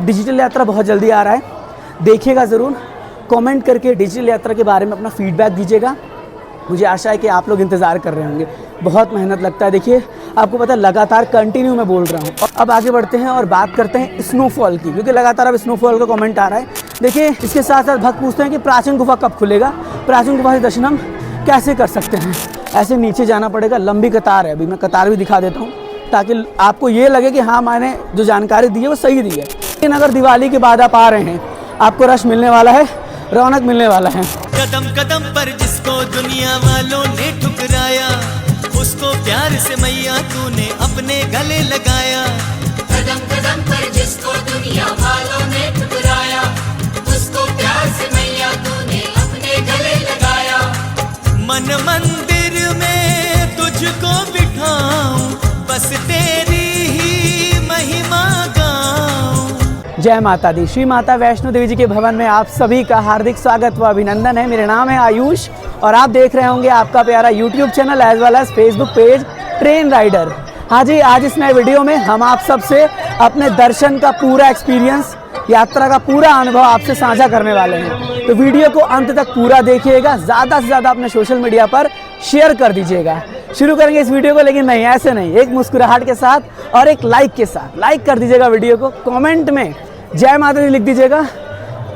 Digital यात्रा बहुत जल्दी आ रहा है, देखिएगा ज़रूर। कमेंट करके डिजिटल यात्रा के बारे में अपना फीडबैक दीजिएगा। मुझे आशा है कि आप लोग इंतज़ार कर रहे होंगे। बहुत मेहनत लगता है, देखिए आपको पता है लगातार कंटिन्यू मैं बोल रहा हूँ। और अब आगे बढ़ते हैं और बात करते हैं स्नोफॉल की, क्योंकि लगातार अब स्नोफॉल का कमेंट आ रहा है। देखिए इसके साथ साथ भक्त पूछते हैं कि प्राचीन गुफा कब खुलेगा, प्राचीन गुफा से दर्शन हम कैसे कर सकते हैं। ऐसे नीचे जाना पड़ेगा, लंबी कतार है। अभी मैं कतार भी दिखा देता हूँ ताकि आपको ये लगे कि हाँ मैंने जो जानकारी दी है वो सही दी है। लेकिन अगर दिवाली के बाद आप आ रहे हैं, आपको रश मिलने वाला है, रौनक मिलने वाला है। कदम कदम पर जिसको दुनिया वालों ने ठुकराया, उसको प्यार से मैया तूने अपने गले लगाया। कदम कदम पर जिसको दुनिया वालों ने ठुकराया, उसको प्यार से मैया तूने अपने गले लगाया। मन मंदिर में तुझको बिठाऊं, बस तेरी ही महिमा गाऊं। जय माता दी। श्री माता वैष्णो देवी जी के भवन में आप सभी का हार्दिक स्वागत व अभिनंदन है। मेरा नाम है आयुष और आप देख रहे होंगे आपका प्यारा YouTube channel as well as Facebook page train rider. हाँ जी, आज इस नए वीडियो में हम आप सबसे अपने दर्शन का पूरा एक्सपीरियंस, यात्रा का पूरा अनुभव आपसे साझा करने वाले हैं। तो वीडियो को अंत तक पूरा देखिएगा, ज़्यादा से ज़्यादा अपने सोशल मीडिया पर शेयर कर दीजिएगा। शुरू करेंगे इस वीडियो को, लेकिन नहीं ऐसे नहीं, एक मुस्कुराहट के साथ और एक लाइक के साथ। लाइक कर दीजिएगा वीडियो को, कमेंट में जय माता दी लिख दीजिएगा।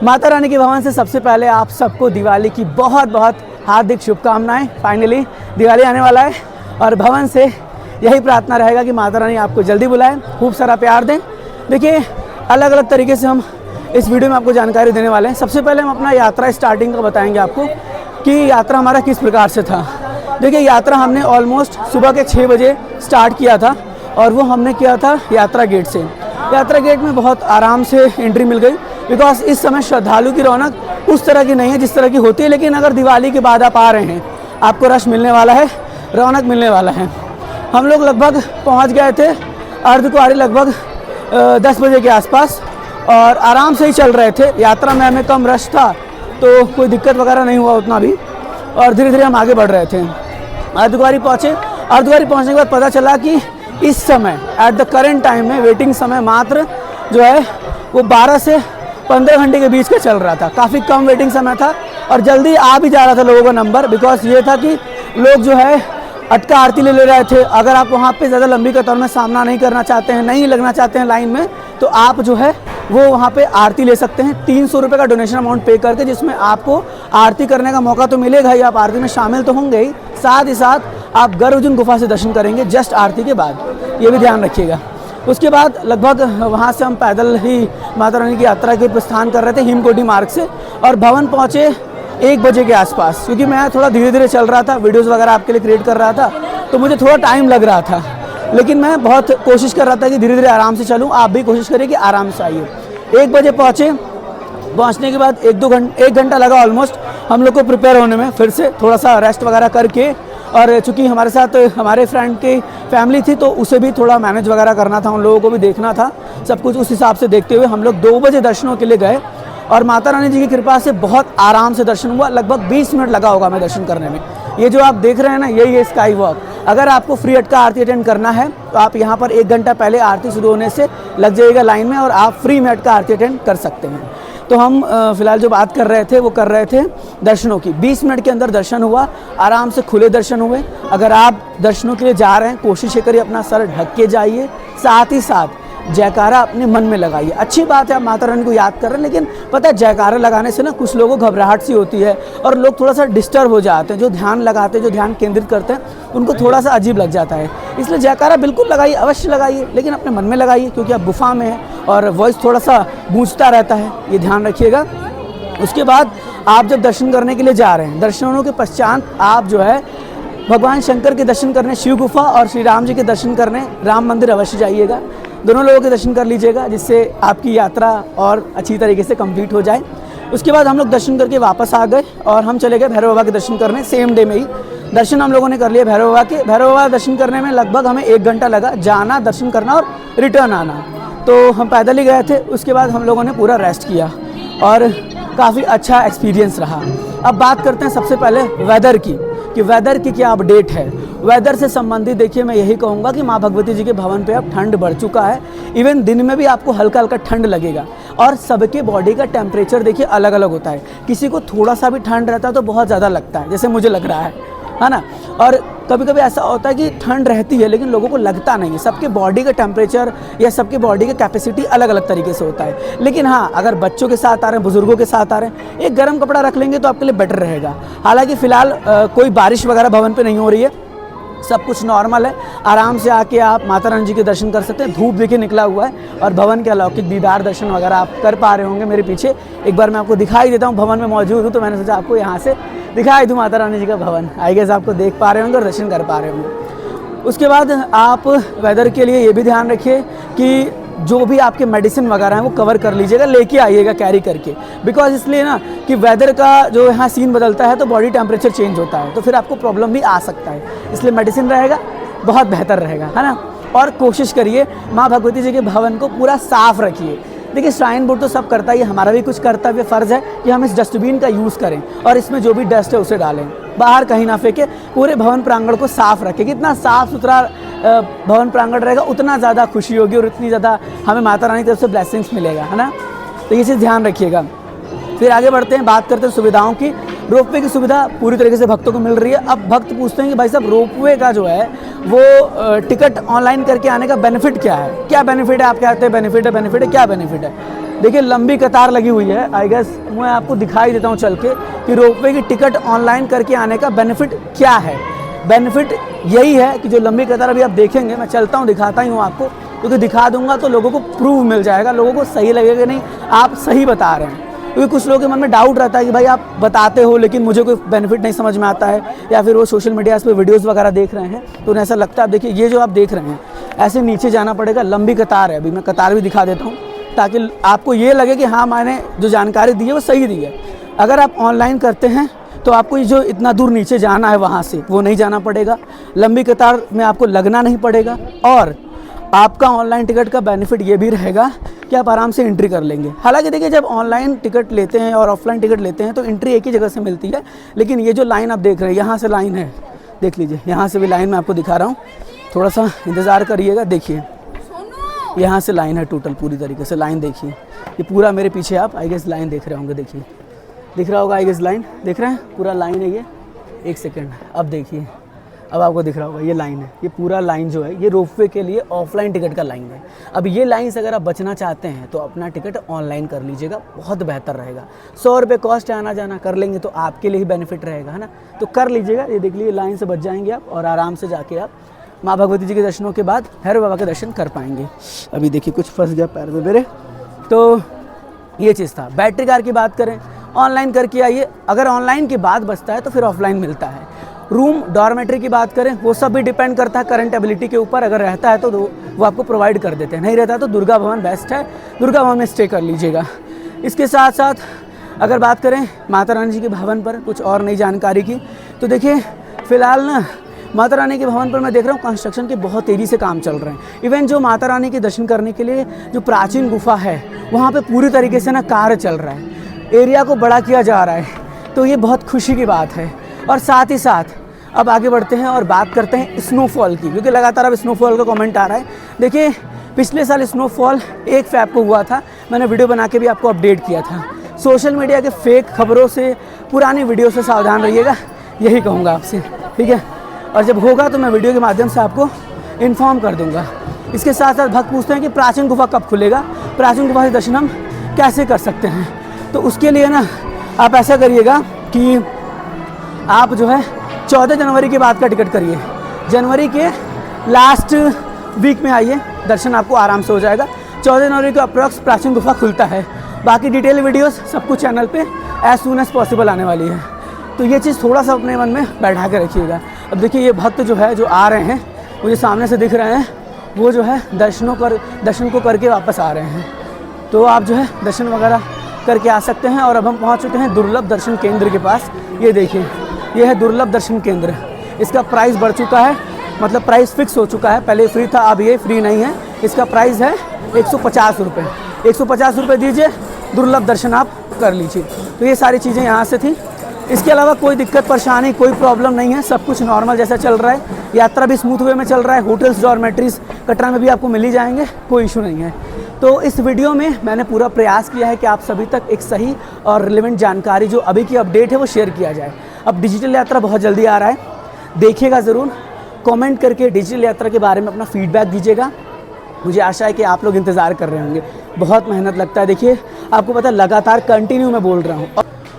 माता रानी के भवन से सबसे पहले आप सबको दिवाली की बहुत बहुत हार्दिक शुभकामनाएं। फाइनली दिवाली आने वाला है और भवन से यही प्रार्थना रहेगा कि माता रानी आपको जल्दी बुलाएं, खूब सारा प्यार दें। देखिए अलग अलग तरीके से हम इस वीडियो में आपको जानकारी देने वाले हैं। सबसे पहले हम अपना यात्रा स्टार्टिंग का बताएंगे आपको कि यात्रा हमारा किस प्रकार से था। देखिए यात्रा हमने ऑलमोस्ट सुबह के 6 बजे स्टार्ट किया था और वो हमने किया था यात्रा गेट से। यात्रा गेट में बहुत आराम से एंट्री मिल गई, बिकॉज इस समय श्रद्धालु की रौनक उस तरह की नहीं है जिस तरह की होती है। लेकिन अगर दिवाली के बाद आप आ रहे हैं, आपको रश मिलने वाला है, रौनक मिलने वाला है। हम लोग लगभग पहुंच गए थे अर्धकुंवारी लगभग 10 बजे के आसपास और आराम से ही चल रहे थे। यात्रा में हमें कम रश था तो कोई दिक्कत वगैरह नहीं हुआ उतना भी, और धीरे धीरे हम आगे बढ़ रहे थे। अर्धकुंवारी पहुँचे। अर्धकुंवारी पहुँचने के बाद पता चला कि इस समय एट द करेंट टाइम में वेटिंग समय मात्र जो है वो 12 से 15 घंटे के बीच का चल रहा था। काफ़ी कम वेटिंग समय था और जल्दी आ भी जा रहा था लोगों का नंबर, बिकॉज ये था कि लोग जो है अटका आरती ले रहे थे। अगर आप वहाँ पे ज़्यादा लंबी कतार में सामना नहीं करना चाहते हैं, नहीं लगना चाहते हैं लाइन में, तो आप जो है वो वहाँ पे आरती ले सकते हैं 300 रुपये का डोनेशन अमाउंट पे करके, जिसमें आपको आरती करने का मौका तो मिलेगा ही, आप आरती में शामिल तो होंगे ही, साथ ही साथ आप गर्भजन गुफा से दर्शन करेंगे जस्ट आरती के बाद, ये भी ध्यान रखिएगा। उसके बाद लगभग वहाँ से हम पैदल ही माता रानी की यात्रा के प्रस्थान कर रहे थे हिमकोटी मार्ग से, और भवन पहुँचे 1 बजे के आसपास। क्योंकि मैं थोड़ा धीरे धीरे चल रहा था, वीडियोज़ वगैरह आपके लिए क्रिएट कर रहा था, तो मुझे थोड़ा टाइम लग रहा था, लेकिन मैं बहुत कोशिश कर रहा था कि धीरे धीरे आराम से चलूँ। आप भी कोशिश करिए कि आराम से आइए। 1 बजे पहुँचे। पहुँचने के बाद 1 घंटा लगा ऑलमोस्ट हम लोग को प्रिपेयर होने में, फिर से थोड़ा सा रेस्ट वगैरह करके। और चूँकि हमारे साथ हमारे फ्रेंड की फैमिली थी तो उसे भी थोड़ा मैनेज वगैरह करना था, उन लोगों को भी देखना था, सब कुछ उस हिसाब से देखते हुए हम लोग 2 बजे दर्शनों के लिए गए। और माता रानी जी की कृपा से बहुत आराम से दर्शन हुआ। लगभग 20 मिनट लगा होगा हमें दर्शन करने में। ये जो आप देख रहे हैं ना, यही है स्काई वॉक। अगर आपको फ्री हट का आरती अटेंड करना है तो आप यहाँ पर 1 घंटा पहले आरती शुरू होने से लग जाइएगा लाइन में और आप फ्री में हट का आरती अटेंड कर सकते हैं। तो हम फिलहाल जो बात कर रहे थे वो कर रहे थे दर्शनों की। 20 मिनट के अंदर दर्शन हुआ, आराम से खुले दर्शन हुए। अगर आप दर्शनों के लिए जा रहे हैं, कोशिश करिए अपना सर ढक के जाइए, साथ ही साथ जयकारा अपने मन में लगाइए। अच्छी बात है आप माता रानी को याद कर रहे हैं, लेकिन पता है जयकारा लगाने से ना कुछ लोगों को घबराहट सी होती है और लोग थोड़ा सा डिस्टर्ब हो जाते हैं। जो ध्यान लगाते हैं, जो ध्यान केंद्रित करते हैं, उनको थोड़ा सा अजीब लग जाता है। इसलिए जयकारा बिल्कुल लगाइए, अवश्य लगाइए, लेकिन अपने मन में लगाइए, क्योंकि आप गुफा में हैं और वॉइस थोड़ा सा गूंजता रहता है, ये ध्यान रखिएगा। उसके बाद आप जब दर्शन करने के लिए जा रहे हैं, दर्शनों के पश्चात आप जो है भगवान शंकर के दर्शन करने शिव गुफा और श्री राम जी के दर्शन करने राम मंदिर अवश्य जाइएगा। दोनों लोगों के दर्शन कर लीजिएगा, जिससे आपकी यात्रा और अच्छी तरीके से कंप्लीट हो जाए। उसके बाद हम लोग दर्शन करके वापस आ गए और हम चले गए भैरव बाबा के दर्शन करने। सेम डे में ही दर्शन हम लोगों ने कर लिए भैरव बाबा के। भैरव बाबा दर्शन करने में लगभग हमें 1 घंटा लगा, जाना, दर्शन करना और रिटर्न आना। तो हम पैदल ही गए थे। उसके बाद हम लोगों ने पूरा रेस्ट किया और काफ़ी अच्छा एक्सपीरियंस रहा। अब बात करते हैं सबसे पहले वेदर की, कि वेदर की क्या अपडेट है। वेदर से संबंधित देखिए मैं यही कहूँगा कि माँ भगवती जी के भवन पे अब ठंड बढ़ चुका है। इवन दिन में भी आपको हल्का हल्का ठंड लगेगा और सबके बॉडी का टेम्परेचर देखिए अलग अलग होता है। किसी को थोड़ा सा भी ठंड रहता है तो बहुत ज़्यादा लगता है, जैसे मुझे लग रहा है ना। और कभी कभी ऐसा होता है कि ठंड रहती है लेकिन लोगों को लगता नहीं है। सबके बॉडी का टेम्परेचर या सबके बॉडी का कैपेसिटी अलग अलग तरीके से होता है। लेकिन हाँ, अगर बच्चों के साथ आ रहे हैं, बुजुर्गों के साथ आ रहे हैं, एक गर्म कपड़ा रख लेंगे तो आपके लिए बेटर रहेगा। हालांकि फ़िलहाल कोई बारिश वगैरह भवन पे नहीं हो रही है, सब कुछ नॉर्मल है। आराम से आके आप माता रानी जी के दर्शन कर सकते हैं। धूप देखिए निकला हुआ है और भवन के अलौकिक दीदार दर्शन वगैरह आप कर पा रहे होंगे मेरे पीछे। एक बार मैं आपको दिखाई देता हूँ, भवन में मौजूद हूँ तो मैंने सोचा आपको यहाँ से दिखाई दूँ माता रानी जी का भवन। आई गेस आपको देख पा रहे होंगे और दर्शन कर पा रहे होंगे। उसके बाद आप वेदर के लिए ये भी ध्यान रखिए कि जो भी आपके मेडिसिन वगैरह हैं वो कवर कर लीजिएगा, लेके आइएगा कैरी करके। बिकॉज इसलिए ना कि वेदर का जो यहाँ सीन बदलता है तो बॉडी टेम्परेचर चेंज होता है, तो फिर आपको प्रॉब्लम भी आ सकता है। इसलिए मेडिसिन रहेगा, बहुत बेहतर रहेगा, है ना। और कोशिश करिए माँ भगवती जी के भवन को पूरा साफ़ रखिए। देखिए श्राइन बोर्ड तो सब करता ही है, हमारा भी कुछ कर्तव्य फ़र्ज़ है कि हम इस डस्टबिन का यूज़ करें और इसमें जो भी डस्ट है उसे डालें, बाहर कहीं ना फेंके। पूरे भवन प्रांगण को साफ़ रखें। जितना साफ़ सुथरा भवन प्रांगण रहेगा उतना ज़्यादा खुशी होगी और उतनी ज़्यादा हमें माता रानी की तरफ से ब्लेसिंग्स मिलेगा, है ना। तो ये चीज़ ध्यान रखिएगा। फिर आगे बढ़ते हैं, बात करते हैं सुविधाओं की। रोपवे की सुविधा पूरी तरीके से भक्तों को मिल रही है। अब भक्त पूछते हैं कि भाई साहब रोपवे का जो है वो टिकट ऑनलाइन करके आने का बेनिफिट क्या है, क्या बेनिफिट है। आप कहते हैं बेनिफिट है, क्या बेनिफिट है। देखिए लंबी कतार लगी हुई है। आई गेस मैं आपको दिखाई देता हूँ चल के कि रोपवे की टिकट ऑनलाइन करके आने का बेनिफिट क्या है। बेनिफिट यही है कि जो लंबी कतार अभी आप देखेंगे, मैं चलता हूँ दिखाता ही हूँ आपको, क्योंकि दिखा दूंगा तो लोगों को प्रूव मिल जाएगा, लोगों को सही लगेगा कि नहीं आप सही बता रहे हैं। क्योंकि कुछ लोगों के मन में डाउट रहता है कि भाई आप बताते हो लेकिन मुझे कोई बेनिफिट नहीं समझ में आता है, या फिर वो सोशल मीडिया पे वीडियोस वगैरह देख रहे हैं तो उन्हें ऐसा लगता है। आप देखिए ये जो आप देख रहे हैं ऐसे नीचे जाना पड़ेगा, लंबी कतार है। अभी मैं कतार भी दिखा देता हूँ ताकि आपको ये लगे कि हाँ मैंने जो जानकारी दी है वो सही दी है। अगर आप ऑनलाइन करते हैं तो आपको ये जो इतना दूर नीचे जाना है वहाँ से वो नहीं जाना पड़ेगा, लंबी कतार में आपको लगना नहीं पड़ेगा। और आपका ऑनलाइन टिकट का बेनिफिट ये भी रहेगा कि आप आराम से एंट्री कर लेंगे। हालांकि देखिए जब ऑनलाइन टिकट लेते हैं और ऑफलाइन टिकट लेते हैं तो एंट्री एक ही जगह से मिलती है, लेकिन ये जो लाइन आप देख रहे हैं यहाँ से लाइन है, देख लीजिए यहाँ से भी लाइन मैं आपको दिखा रहा हूँ, थोड़ा सा इंतज़ार करिएगा। देखिए यहाँ से लाइन है टोटल, पूरी तरीके से लाइन देखिए। ये पूरा मेरे पीछे आप आई गेस लाइन देख रहे होंगे, देखिए दिख रहा होगा आई गेस लाइन देख रहे हैं, पूरा लाइन है ये। एक सेकेंड, अब देखिए अब आपको दिख रहा होगा ये लाइन है। ये पूरा लाइन जो है ये रोपवे के लिए ऑफलाइन टिकट का लाइन है। अब ये लाइन से अगर आप बचना चाहते हैं तो अपना टिकट ऑनलाइन कर लीजिएगा, बहुत बेहतर रहेगा। 100 रुपये कॉस्ट आना जाना कर लेंगे तो आपके लिए ही बेनिफिट रहेगा, है ना। तो कर लीजिएगा। ये देख लीजिए लाइन से बच जाएंगे आप और आराम से जाके आप माँ भगवती जी के दर्शनों के बाद भैरव बाबा के दर्शन कर पाएंगे। अभी देखिए कुछ फंस गया पैर में मेरे, तो ये चीज़ था। बैटरी कार की बात करें, ऑनलाइन करके आइए। अगर ऑनलाइन की बात बचता है तो फिर ऑफलाइन मिलता है। रूम डॉर्मेट्री की बात करें, वो सब भी डिपेंड करता है करंट एबिलिटी के ऊपर। अगर रहता है तो वो आपको प्रोवाइड कर देते हैं, नहीं रहता है तो दुर्गा भवन बेस्ट है, दुर्गा भवन में स्टे कर लीजिएगा। इसके साथ साथ अगर बात करें माता रानी जी के भवन पर कुछ और नई जानकारी की, तो देखिए फ़िलहाल ना माता रानी के भवन पर मैं देख रहा हूँ कंस्ट्रक्शन के बहुत तेज़ी से काम चल रहे हैं। इवन जो माता रानी के दर्शन करने के लिए जो प्राचीन गुफा है वहाँ पे पूरी तरीके से ना कार्य चल रहा है, एरिया को बड़ा किया जा रहा है, तो ये बहुत खुशी की बात है। और साथ ही साथ अब आगे बढ़ते हैं और बात करते हैं स्नोफॉल की, क्योंकि लगातार अब स्नोफॉल का कमेंट आ रहा है। देखिए पिछले साल स्नोफॉल 1 फ़रवरी को हुआ था, मैंने वीडियो बना के भी आपको अपडेट किया था। सोशल मीडिया के फेक खबरों से, पुरानी वीडियो से सावधान रहिएगा, यही कहूँगा आपसे, ठीक है। और जब होगा तो मैं वीडियो के माध्यम से आपको इन्फॉर्म कर दूँगा। इसके साथ साथ भक्त पूछते हैं कि प्राचीन गुफा कब खुलेगा, प्राचीन गुफा से दर्शन हम कैसे कर सकते हैं। तो उसके लिए ना आप ऐसा करिएगा कि आप जो है 14 जनवरी के बाद का टिकट करिए, जनवरी के लास्ट वीक में आइए, दर्शन आपको आराम से हो जाएगा। 14 जनवरी को अप्रॉक्स प्राचीन गुफा खुलता है। बाकी डिटेल वीडियोस सब कुछ चैनल पे एज सून एज पॉसिबल आने वाली है। तो ये चीज़ थोड़ा सा अपने मन में बैठा के रखिएगा। अब देखिए ये भक्त जो है जो आ रहे हैं, मुझे सामने से दिख रहे हैं, वो जो है दर्शन को करके वापस आ रहे हैं। तो आप जो है दर्शन वगैरह करके आ सकते हैं। और अब हम पहुंच चुके हैं दुर्लभ दर्शन केंद्र के पास। ये देखिए ये है दुर्लभ दर्शन केंद्र। इसका प्राइस बढ़ चुका है, मतलब प्राइस फिक्स हो चुका है। पहले फ्री था, अब ये फ्री नहीं है। इसका प्राइस है 150 रुपये। 150 रुपये दीजिए, दुर्लभ दर्शन आप कर लीजिए। तो ये सारी चीज़ें यहाँ से थी। इसके अलावा कोई दिक्कत परेशानी कोई प्रॉब्लम नहीं है, सब कुछ नॉर्मल जैसा चल रहा है। यात्रा भी स्मूथ वे में चल रहा है। होटल्स डॉर्मेट्रीज कटरा में भी आपको मिल ही जाएंगे, कोई इशू नहीं है। तो इस वीडियो में मैंने पूरा प्रयास किया है कि आप सभी तक एक सही और रिलेवेंट जानकारी जो अभी की अपडेट है वो शेयर किया जाए। अब डिजिटल यात्रा बहुत जल्दी आ रहा है, देखिएगा ज़रूर। कमेंट करके डिजिटल यात्रा के बारे में अपना फीडबैक दीजिएगा। मुझे आशा है कि आप लोग इंतज़ार कर रहे होंगे। बहुत मेहनत लगता है, देखिए आपको पता है लगातार कंटिन्यू मैं बोल रहा हूँ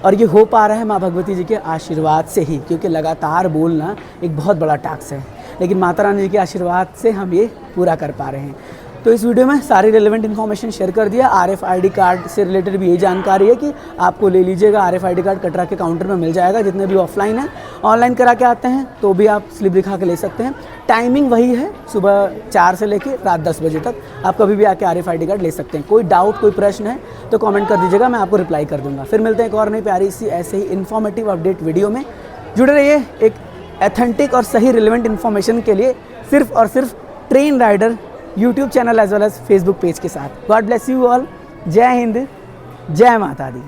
और ये हो पा रहा है माँ भगवती जी के आशीर्वाद से ही, क्योंकि लगातार बोलना एक बहुत बड़ा टास्क है, लेकिन माता रानी जी के आशीर्वाद से हम ये पूरा कर पा रहे हैं। तो इस वीडियो में सारी रिलेवेंट इन्फॉर्मेशन शेयर कर दिया। RFID कार्ड से रिलेटेड भी यही जानकारी है कि आपको ले लीजिएगा। RFID कार्ड कटरा के काउंटर में मिल जाएगा, जितने भी ऑफलाइन है। ऑनलाइन करा के आते हैं तो भी आप स्लिप दिखा के ले सकते हैं। टाइमिंग वही है, सुबह 4 से लेकर रात 10 बजे तक आप कभी भी आके RFID कार्ड ले सकते हैं। कोई डाउट कोई प्रश्न है तो कॉमेंट कर दीजिएगा, मैं आपको रिप्लाई कर दूँगा। फिर मिलते हैं एक और नई प्यारी सी ऐसे ही इन्फॉर्मेटिव अपडेट वीडियो में। जुड़े रहिए एक एथेंटिक और सही रिलेवेंट इन्फॉर्मेशन के लिए सिर्फ और सिर्फ train rider YouTube channel as well as Facebook page के साथ। God bless you all. जय हिंद, जय माता दी।